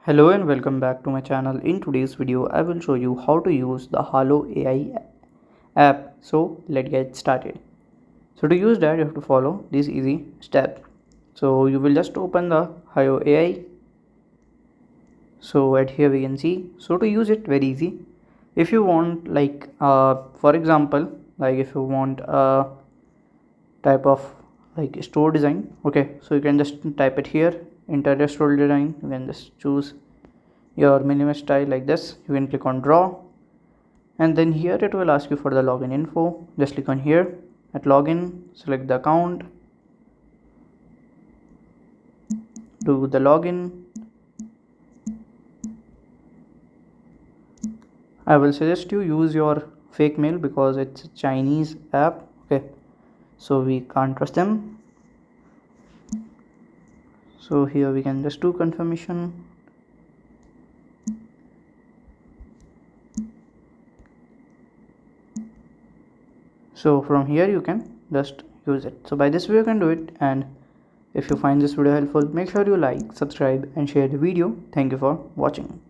Hello and welcome back to my channel. In today's video I will show you how to use the HAYO AI app. So let's get started. So to use that you have to follow these easy steps. So you will just open the HAYO AI. So at here we can see. So to use it very easy. If you want for example if you want a type of store design, okay, so you can just type it here, interior store design. You can just choose your minimalist style like this. You can click on draw, and then here it will ask you for the login info. Just click on here at login, select the account, do the login. I will suggest you use your fake mail because it's a Chinese app, okay, so we can't trust them. So here we can just do confirmation. So from here you can just use it. So by this way you can do it. And if you find this video helpful, make sure you like, subscribe and share the video. Thank you for watching.